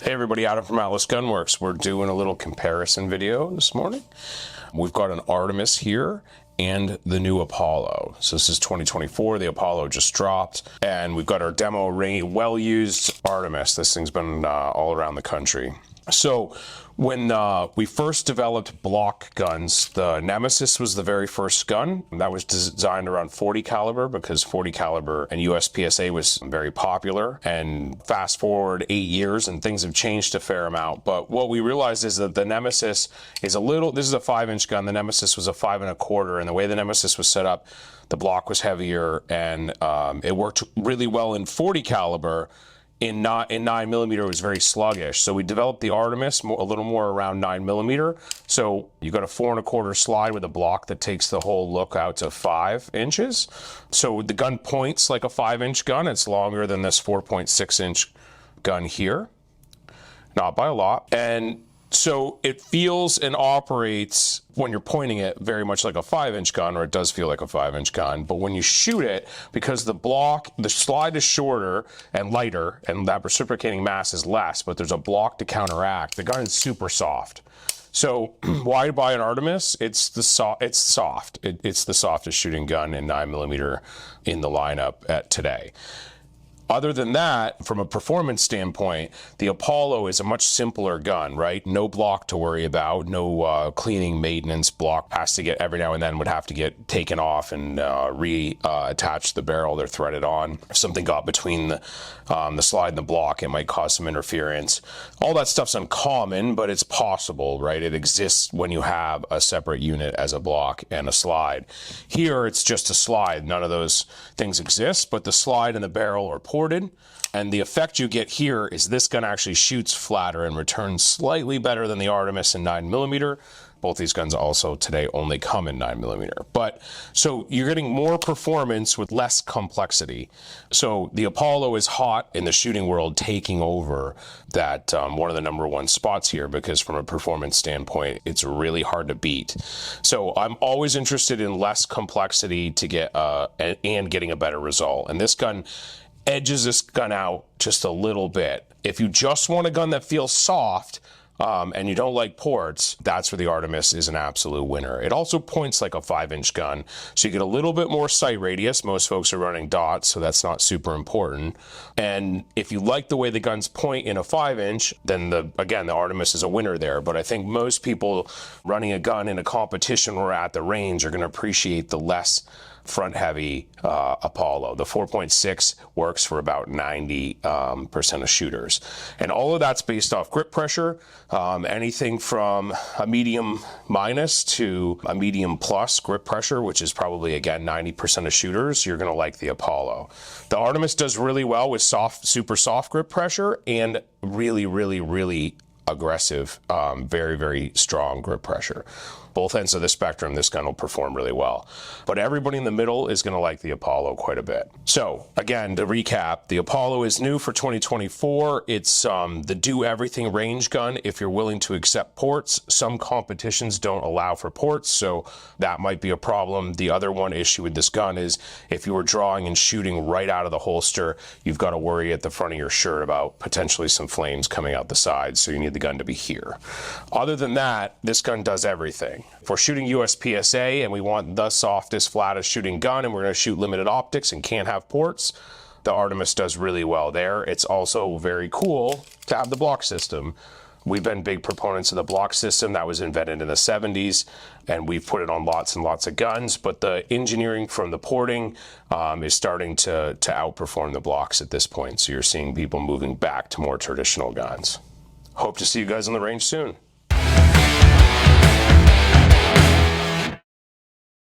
Hey everybody, Adam from Gunworks. We're doing a little comparison video this morning. We've got an Artemis here and the new Apollo. So this is 2024, the Apollo just dropped, and we've got our demo well-used Artemis. This thing's been all around the country. So when we first developed block guns, the Nemesis was the very first gun. That was designed around 40 caliber because 40 caliber and USPSA was very popular. And fast forward 8 years and things have changed a fair amount. But what we realized is that the Nemesis is this is a 5-inch gun. The Nemesis was a 5 1/4, and the way the Nemesis was set up, the block was heavier, and it worked really well in 40 caliber. In 9mm, it was very sluggish. So we developed the Artemis a little more around 9mm. So you got a 4 1/4 slide with a block that takes the whole look out to 5 inches. So the gun points like a 5-inch gun. It's longer than this 4.6-inch gun here, not by a lot. And so it feels and operates when you're pointing it very much like a 5-inch gun, or it does feel like a 5-inch gun. But when you shoot it, because the slide is shorter and lighter, and that reciprocating mass is less, but there's a block to counteract, the gun is super soft. So why buy an Artemis? It's soft. It's the softest shooting gun in 9mm in the lineup today. Other than that, from a performance standpoint, the Apollo is a much simpler gun, right? No block to worry about, no cleaning, maintenance. Block has to get, every now and then would have to get taken off and reattach the barrel they're threaded on. If something got between the slide and the block, it might cause some interference. All that stuff's uncommon, but it's possible, right? It exists when you have a separate unit as a block and a slide. Here, it's just a slide. None of those things exist, but the slide and the barrel are ported, and the effect you get here is this gun actually shoots flatter and returns slightly better than the Artemis in 9mm. Both these guns also today only come in 9mm. But so you're getting more performance with less complexity. So the Apollo is hot in the shooting world, taking over that one of the #1 spots here, because from a performance standpoint, it's really hard to beat. So I'm always interested in less complexity to get and getting a better result. And this gun edges this gun out just a little bit. If you just want a gun that feels soft, and you don't like ports, that's where the Artemis is an absolute winner. It also points like a 5-inch gun, so you get a little bit more sight radius. Most folks are running dots, so that's not super important. And if you like the way the guns point in a 5-inch, then again, the Artemis is a winner there. But I think most people running a gun in a competition or at the range are going to appreciate the less front-heavy Apollo. The 4.6 works for about 90% of shooters. And all of that's based off grip pressure, anything from a medium minus to a medium plus grip pressure, which is probably, again, 90% of shooters. You're going to like the Apollo. The Artemis does really well with super soft grip pressure and really, really, really aggressive, very, very strong grip pressure. Both ends of the spectrum, this gun will perform really well. But everybody in the middle is going to like the Apollo quite a bit. So again, to recap, the Apollo is new for 2024. It's the do-everything range gun if you're willing to accept ports. Some competitions don't allow for ports, so that might be a problem. The other one issue with this gun is if you were drawing and shooting right out of the holster, you've got to worry at the front of your shirt about potentially some flames coming out the sides, so you need the gun to be here. Other than that, this gun does everything. If we're shooting USPSA and we want the softest, flattest shooting gun, and we're going to shoot limited optics and can't have ports, the Artemis does really well there. It's also very cool to have the block system. We've been big proponents of the block system. That was invented in the 70s, and we've put it on lots and lots of guns, but the engineering from the porting is starting to outperform the blocks at this point. So you're seeing people moving back to more traditional guns. Hope to see you guys on the range soon.